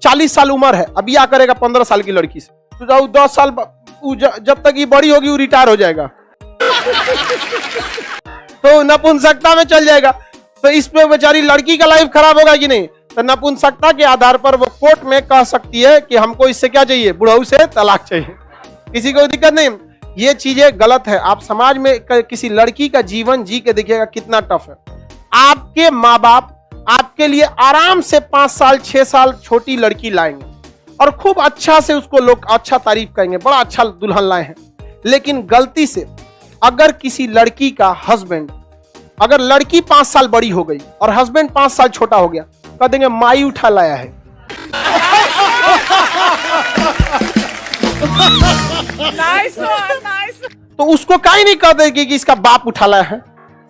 40 साल उम्र है, अब ब्याह करेगा 15 साल की लड़की से, तो 10 साल जब तक ये बड़ी होगी वो रिटायर हो जाएगा तो नपुंसकता में चल जाएगा। तो इस पे बेचारी लड़की का लाइफ खराब होगा कि नहीं। तो नपुंसकता के आधार पर वो कोर्ट में कह सकती है कि हमको इससे क्या चाहिए, बुढ़ऊ से तलाक चाहिए, किसी को दिक्कत नहीं। ये चीजें गलत है। आप समाज में किसी लड़की का जीवन जी के देखिएगा कितना टफ है। आपके माँ बाप आपके लिए आराम से 5 साल 6 साल छोटी लड़की लाएंगे और खूब अच्छा से उसको लोग अच्छा तारीफ करेंगे, बड़ा अच्छा दुल्हन लाए हैं। लेकिन गलती से अगर किसी लड़की का हस्बैंड, अगर लड़की 5 साल बड़ी हो गई और हस्बैंड 5 साल छोटा हो गया, कह देंगे माई उठा लाया है नाइस नाइस। तो उसको काहे नहीं कह देगी कि इसका बाप उठा लाया है।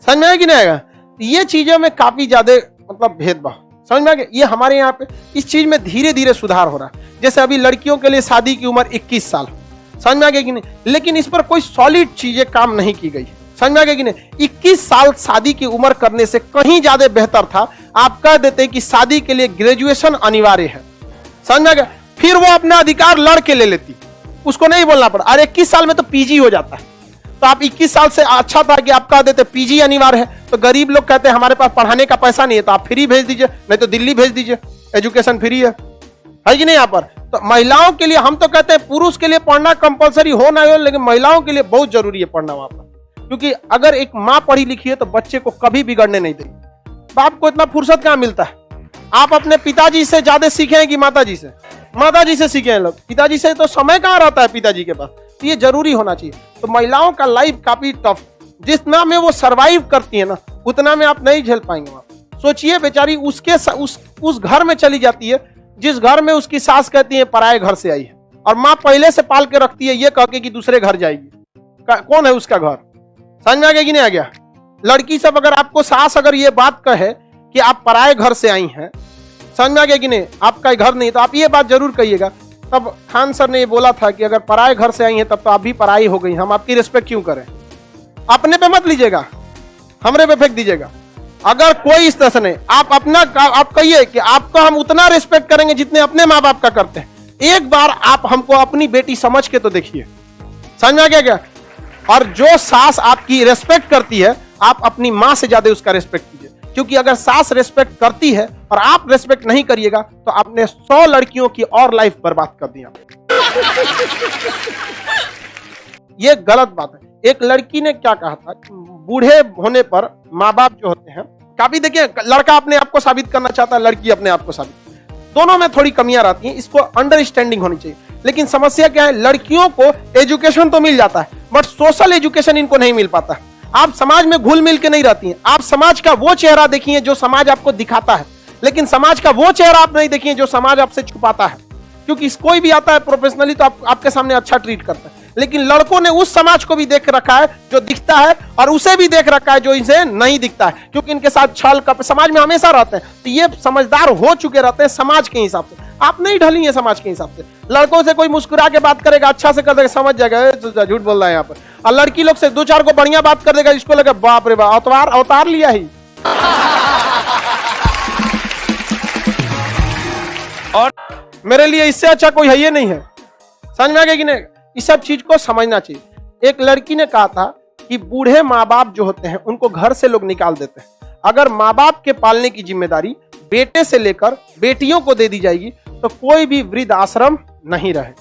समझ में आया कि नहीं आएगा। ये चीजों में काफी ज्यादा मतलब भेदभाव, समझ में आ गया। ये हमारे यहाँ पे इस चीज में धीरे धीरे सुधार हो रहा है। जैसे अभी लड़कियों के लिए शादी की उम्र 21 साल, समझ में आ गया कि नहीं। लेकिन इस पर कोई सॉलिड चीजें काम नहीं की गई, समझ में आ गया कि नहीं। 21 साल शादी की उम्र करने से कहीं ज्यादा बेहतर था आप कह देते कि शादी के लिए ग्रेजुएशन अनिवार्य है, समझ में आ गया। फिर वो अपना अधिकार लड़ के ले लेती, उसको नहीं बोलना पड़ा। अरे 21 साल में तो पीजी हो जाता है, तो आप 21 साल से अच्छा था कि आप कह देते पीजी अनिवार्य है। तो गरीब लोग कहते हैं हमारे पास पढ़ाने का पैसा नहीं है, तो आप फ्री भेज दीजिए, नहीं तो दिल्ली भेज दीजिए, एजुकेशन फ्री है कि नहीं। यहाँ पर तो महिलाओं के लिए हम तो कहते हैं पुरुष के लिए पढ़ना कंपलसरी हो ना हो, लेकिन महिलाओं के लिए बहुत जरूरी है पढ़ना वहां पर। क्योंकि अगर एक माँ पढ़ी लिखी है तो बच्चे को कभी बिगड़ने नहीं देगी। बाप को इतना फुर्सत कहाँ मिलता है। आप अपने पिताजी से ज्यादा सीखे हैं कि माताजी से? माताजी से सीखे हैं लोग, पिताजी से तो समय कहाँ रहता है पिताजी के पास। तो ये जरूरी होना चाहिए। तो महिलाओं का लाइफ काफी टफ, जितना में वो सरवाइव करती है ना उतना में आप नहीं झेल पाएंगे। वहां सोचिए बेचारी उसके उस घर में चली जाती है जिस घर में उसकी सास कहती है पराये घर से आई है, और माँ पहले से पाल के रखती है ये कह के कि दूसरे घर जाएगी। कौन है उसका घर? समझ में आ गया कि नहीं आ गया। लड़की सब अगर आपको सास अगर ये बात कहे कि आप पराये घर से आई हैं, समझ में आ गया कि नहीं, आपका घर नहीं, तो आप ये बात जरूर कहिएगा। तब खान सर ने ये बोला था कि अगर पराये घर से आई हैं तब तो आप भी पराई हो गई, हम आपकी रिस्पेक्ट क्यों करें। अपने पे मत लीजिएगा, हमरे पे फेंक दीजिएगा। अगर कोई इस तरह से नहीं, आप अपना आप कहिए कि आपको हम उतना रिस्पेक्ट करेंगे जितने अपने माँ बाप का करते हैं। एक बार आप हमको अपनी बेटी समझ के तो देखिए, समझ में आ गया क्या। और जो सास आपकी रिस्पेक्ट करती है आप अपनी माँ से ज्यादा उसका रिस्पेक्ट कीजिए। क्योंकि अगर सास रिस्पेक्ट करती है और आप रिस्पेक्ट नहीं करिएगा तो आपने 100 लड़कियों की और लाइफ बर्बाद कर दी। ये गलत बात है। एक लड़की ने क्या कहा था, बूढ़े होने पर माँ बाप जो होते हैं, काफी देखिए लड़का अपने आप को साबित करना चाहता है, लड़की अपने आप को साबित, दोनों में थोड़ी कमियां रहती हैं, इसको अंडरस्टैंडिंग होनी चाहिए। लेकिन समस्या क्या है, लड़कियों को एजुकेशन तो मिल जाता है बट सोशल एजुकेशन इनको नहीं मिल पाता है। आप समाज में घुल मिल के नहीं रहती हैं। आप समाज का वो चेहरा देखिए जो समाज आपको दिखाता है, लेकिन समाज का वो चेहरा आप नहीं देखिए जो समाज आपसे छुपाता है। क्योंकि कोई भी आता है प्रोफेशनली तो आपके सामने अच्छा ट्रीट करता है, लेकिन लड़कों ने उस समाज को भी देख रखा है जो दिखता है और उसे भी देख रखा है जो इनसे नहीं दिखता है, क्योंकि इनके साथ छल कपट समाज में हमेशा रहते हैं। तो ये समझदार हो चुके रहते हैं समाज के हिसाब से। आप नहीं ढली है समाज के हिसाब से। लड़कों से कोई मुस्कुरा के बात करेगा, अच्छा से कर देगा, समझ जाएगा झूठ बोल रहा है यहाँ पर। और लड़की लोग से 2-4 को बढ़िया बात कर देगा, इसको लगे बाप रे बाप अवतार लिया ही। और मेरे लिए इससे अच्छा कोई है ये नहीं है। समझ में आ गया कि नहीं। इस सब चीज को समझना चाहिए। एक लड़की ने कहा था कि बूढ़े माँ बाप जो होते हैं उनको घर से लोग निकाल देते हैं। अगर माँ बाप के पालने की जिम्मेदारी बेटे से लेकर बेटियों को दे दी जाएगी तो कोई भी वृद्ध आश्रम नहीं रहे,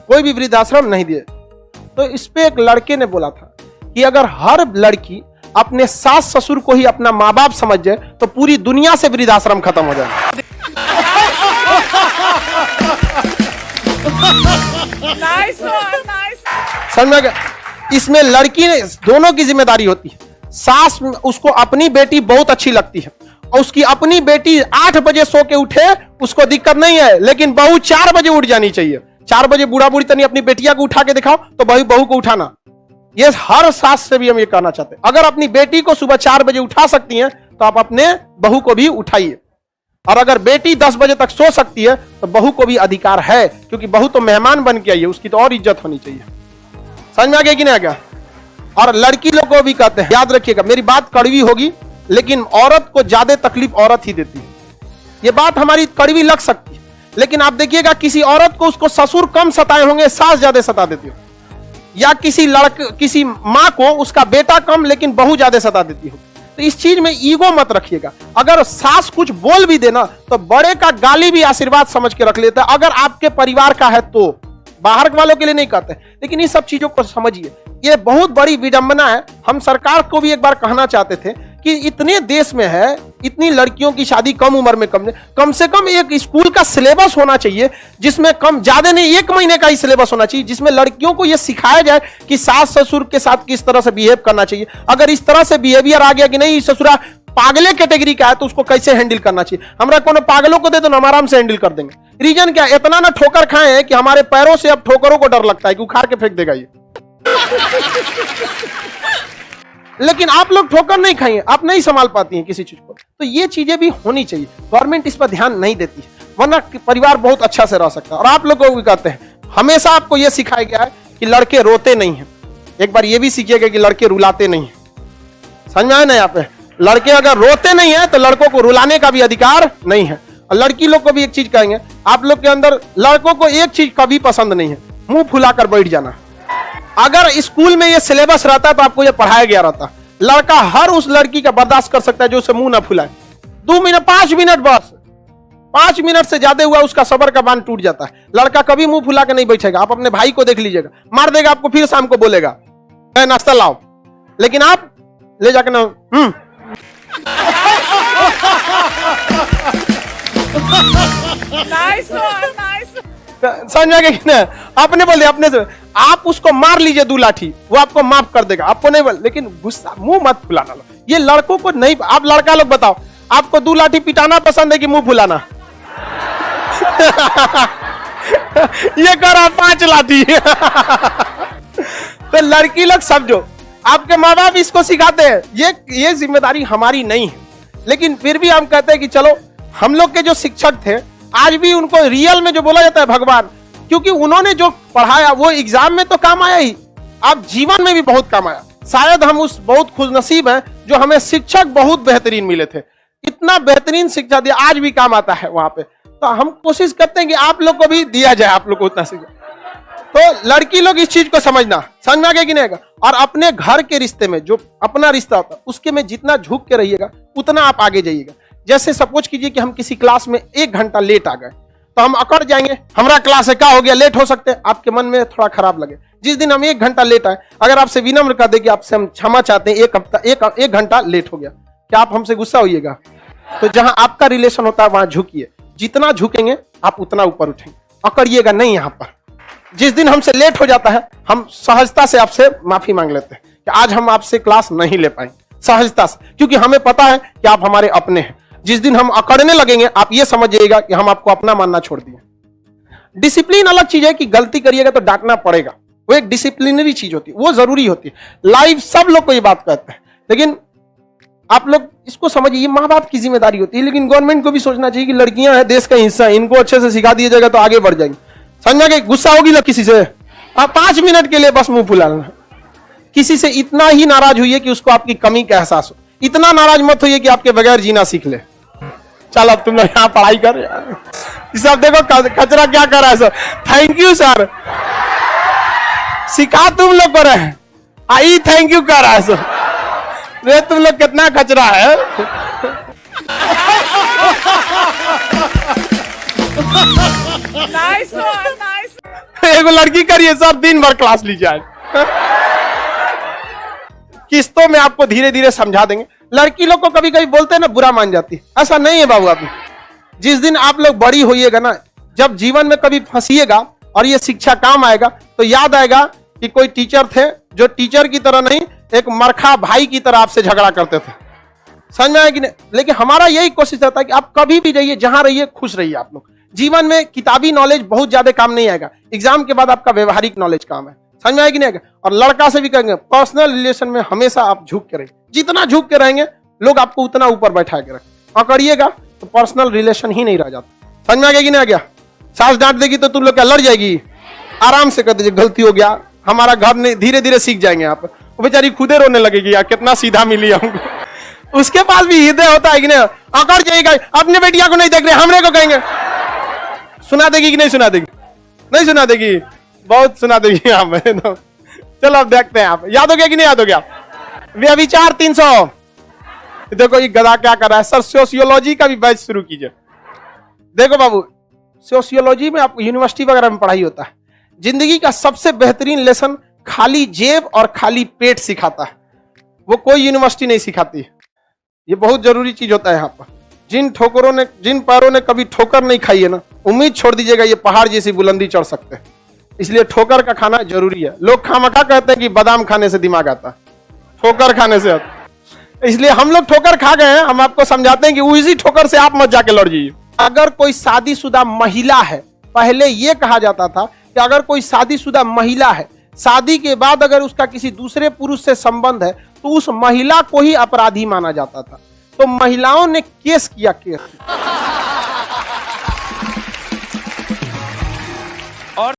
कोई भी वृद्ध आश्रम नहीं दिए। तो इस पे एक लड़के ने बोला था कि अगर हर लड़की अपने सास ससुर को ही अपना माँ बाप समझ जाए तो पूरी दुनिया से वृद्ध आश्रम खत्म हो जाए। समझ में आ गया। इसमें लड़की ने दोनों की जिम्मेदारी होती है। सास उसको अपनी बेटी बहुत अच्छी लगती है और उसकी अपनी बेटी 8 बजे सो के उठे उसको दिक्कत नहीं है, लेकिन बहू 4 बजे उठ जानी चाहिए। 4 बजे बूढ़ा बूढ़ी तनी अपनी बेटिया को उठा के दिखाओ तो बहू को उठाना। ये हर सास से भी हम ये कहना चाहते हैं। अगर अपनी बेटी को सुबह 4 बजे उठा सकती हैं तो आप अपने बहू को भी उठाइए। और अगर बेटी 10 बजे तक सो सकती है तो बहू को भी अधिकार है, क्योंकि बहू तो मेहमान बन के आई है, उसकी तो और इज्जत होनी चाहिए। समझ में आ गया कि नहीं आ गया। और लड़की लोग को भी कहते हैं, याद रखिएगा मेरी बात कड़वी होगी लेकिन औरत को ज्यादा तकलीफ औरत ही देती है। ये बात हमारी कड़वी लग सकती है लेकिन आप देखिएगा किसी औरत को उसको ससुर कम सताए होंगे, सास ज्यादा सता देती हो, या किसी माँ को उसका बेटा कम लेकिन बहू ज्यादा सता देती हो। तो इस चीज में ईगो मत रखिएगा। अगर सास कुछ बोल भी देना तो बड़े का गाली भी आशीर्वाद समझ के रख लेते हैं, अगर आपके परिवार का है तो। बाहर वालों के लिए नहीं कहते, लेकिन इन सब चीजों को समझिए, ये बहुत बड़ी विडंबना है। हम सरकार को भी एक बार कहना चाहते थे कि इतने देश में है, इतनी लड़कियों की शादी कम उम्र में कम से कम एक स्कूल का सिलेबस होना चाहिए, जिसमें कम ज्यादा नहीं 1 महीने का ही सिलेबस होना चाहिए, जिसमें लड़कियों को यह सिखाया जाए कि सास ससुर के साथ किस तरह से बिहेव करना चाहिए। अगर इस तरह से बिहेवियर आ गया कि नहीं ससुरा पागले कैटेगरी का है तो उसको कैसे हैंडल करना चाहिए। हमरा कोनो पागलों को दे दो ना, हम आराम से हैंडल कर देंगे। रीजन क्या, इतना ना ठोकर खाए हैं कि हमारे पैरों से अब ठोकरों को डर लगता है कि उखाड़ के फेंक देगा ये। लेकिन आप लोग ठोकर नहीं खाइए, आप नहीं संभाल पाती हैं किसी चीज को, तो ये चीजें भी होनी चाहिए। गवर्नमेंट इस पर ध्यान नहीं देती है, वरना परिवार बहुत अच्छा से रह सकता है। और आप लोग को भी कहते हैं, हमेशा आपको यह सिखाया गया है कि लड़के रोते नहीं हैं। एक बार यह भी सीखिएगा कि लड़के रुलाते नहीं हैं। समझ में आया ना? यहाँ पे लड़के अगर रोते नहीं है तो लड़कों को रुलाने का भी अधिकार नहीं है। और लड़की लोग को भी एक चीज कहेंगे, आप लोग के अंदर लड़कों को एक चीज कभी पसंद नहीं है, मुंह फुलाकर बैठ जाना। अगर स्कूल में ये सिलेबस रहता तो आपको ये पढ़ाया गया रहता। लड़का हर उस लड़की का बर्दाश्त कर सकता है जो उसे मुंह ना फुलाए। 2 मिनट 5 मिनट बस, 5 मिनट से ज्यादा हुआ उसका सबर का बांध टूट जाता है। लड़का कभी मुंह फुला के नहीं बैठेगा। आप अपने भाई को देख लीजिएगा, मार देगा आपको, फिर शाम को बोलेगा नाश्ता लाओ, लेकिन आप ले जाकर ना Nice one, nice. समझ में आ गया कि ना? आपने बोल दिया अपने से, आप उसको मार लीजिए 2 लाठी, वो आपको माफ कर देगा, आपको नहीं बोल, लेकिन गुस्सा मुंह मत फुलाना। ये लड़कों को नहीं। आप लड़का लोग बताओ, आपको 2 लाठी पिटाना पसंद है कि मुंह फुलाना? ये करा 5 लाठी। तो लड़की लोग समझो, आपके माँ बाप इसको सिखाते हैं, ये जिम्मेदारी हमारी नहीं है। लेकिन फिर भी हम कहते हैं कि चलो, हम लोग के जो शिक्षक थे आज भी उनको रियल में जो बोला जाता है भगवान, क्योंकि उन्होंने जो पढ़ाया वो एग्जाम में तो काम आया ही, अब जीवन में भी बहुत काम आया। शायद हम उस बहुत खुशनसीब हैं जो हमें शिक्षक बहुत बेहतरीन मिले थे, इतना बेहतरीन शिक्षा दिया, आज भी काम आता है वहां पे। तो हम कोशिश करते हैं कि आप लोग को भी दिया जाए, आप लोग को उतना शिक्षा। तो लड़की लोग इस चीज को समझ में आ गया कि नहीं आएगा। और अपने घर के रिश्ते में जो अपना रिश्ता होता है उसके में जितना झुक के रहिएगा उतना आप आगे जाइएगा। जैसे सपोज कीजिए कि हम किसी क्लास में 1 घंटा लेट आ गए तो हम अकड़ जाएंगे, हमारा क्लास है, क्या हो गया, लेट हो सकते हैं। आपके मन में थोड़ा खराब लगे। जिस दिन हम 1 घंटा लेट आए, अगर आपसे विनम्र कर दे कि आपसे हम क्षमा चाहते हैं, 1 घंटा लेट हो गया, क्या आप हमसे गुस्सा होइएगा? तो जहां आपका रिलेशन होता है वहां झुकिए, जितना झुकेंगे आप उतना ऊपर उठेंगे, अकड़िएगा नहीं। यहाँ पर जिस दिन हमसे लेट हो जाता है हम सहजता से आपसे माफी मांग लेते हैं कि आज हम आपसे क्लास नहीं ले पाएंगे, सहजता से, क्योंकि हमें पता है कि आप हमारे अपने हैं। जिस दिन हम अकड़ने लगेंगे आप ये समझिएगा कि हम आपको अपना मानना छोड़ दिए। डिसिप्लिन अलग चीज है कि गलती करिएगा तो डांटना पड़ेगा, वो एक डिसिप्लिनरी चीज होती है, वो जरूरी होती है। लाइव सब लोग को ये बात कहते हैं, लेकिन आप लोग इसको समझिए, ये माँ बाप की जिम्मेदारी होती है। लेकिन गवर्नमेंट को भी सोचना चाहिए कि लड़कियां हैं, देश का हिस्सा है, इनको अच्छे से सिखा दिया जाएगा तो आगे बढ़ जाएंगे। समझा कि गुस्सा होगी ना किसी से, आप 5 मिनट के लिए बस मुंह फुला लेना। किसी से इतना ही नाराज हुई है कि उसको आपकी कमी का एहसास हो, इतना नाराज मत होइए कि आपके बगैर जीना सीख ले। चल अब तुम लोग यहाँ पढ़ाई कर, सब देखो कचरा क्या कर रहा है सर। थैंक यू सर, सिखा तुम लोग को रहे, आई थैंक यू कर रहा है सर। रे तुम लोग कितना कचरा है। Nice one, nice. एगो लड़की करिए सर, दिन भर क्लास लीजिए। किस्तों में आपको धीरे धीरे समझा देंगे। लड़की लोग को कभी कभी बोलते हैं ना, बुरा मान जाती है, ऐसा नहीं है बाबू। आप जिस दिन आप लोग बड़ी होइएगा ना, जब जीवन में कभी फंसिएगा और ये शिक्षा काम आएगा तो याद आएगा कि कोई टीचर थे जो टीचर की तरह नहीं, एक मरखा भाई की तरह आपसे झगड़ा करते थे। समझ में आया कि नहीं? लेकिन हमारा यही कोशिश रहता है कि आप कभी भी रहिए, जहां रहिए खुश रहिए। आप लोग जीवन में किताबी नॉलेज बहुत ज्यादा काम नहीं आएगा, एग्जाम के बाद आपका व्यवहारिक नॉलेज काम है। समझ में आएगी नहीं आएगा? और लड़का से भी कहेंगे, पर्सनल रिलेशन में हमेशा आप झुक के रहिए, जितना झुक के रहेंगे लोग आपको उतना ऊपर बैठा के रखें। अकड़िएगा तो पर्सनल रिलेशन ही नहीं रह जाता। समझ में आ गया कि नहीं आ गया? सास डांट देगी तो तुम लोग क्या लड़ जाएगी? आराम से कर दीजिए, गलती हो गया, हमारा घर नहीं, धीरे धीरे सीख जाएंगे आप। वो बेचारी खुदे रोने लगेगी, यार कितना सीधा मिली हमको। उसके पास भी हृदय होता है कि नहीं? अकड़ जाएगा, अपने बेटिया को नहीं देख रहे, हमरे को कहेंगे। सुना देगी कि नहीं सुना देगी? नहीं सुना देगी, बहुत सुना देगी आप। चलो अब देखते हैं, आप याद हो गया कि नहीं याद हो गया? व्यभिचार 300। देखो ये गधा क्या कर रहा है। सर सोशियोलॉजी का भी बैच शुरू कीजिए। देखो बाबू, सोशियोलॉजी में आप यूनिवर्सिटी वगैरह में पढ़ाई होता है, जिंदगी का सबसे बेहतरीन लेसन खाली जेब और खाली पेट सिखाता है, वो कोई यूनिवर्सिटी नहीं सिखाती है। ये बहुत जरूरी चीज होता है यहाँ पर। जिन पैरों ने कभी ठोकर नहीं खाई है ना, उम्मीद छोड़ दीजिएगा ये पहाड़ जैसी बुलंदी चढ़ सकते हैं। इसलिए ठोकर का खाना जरूरी है। लोग खामखा कहते हैं कि बादाम खाने से दिमाग आता है, ठोकर खाने से आता है। इसलिए हम लोग ठोकर खा गए हैं, हम आपको समझाते हैं कि उसी ठोकर से आप मत जाके लड़ जाइए। अगर कोई शादीशुदा महिला है, पहले यह कहा जाता था कि अगर कोई शादीशुदा महिला है, शादी के बाद अगर उसका किसी दूसरे पुरुष से संबंध है तो उस महिला को ही अपराधी माना जाता था। तो महिलाओं ने केस किया, केस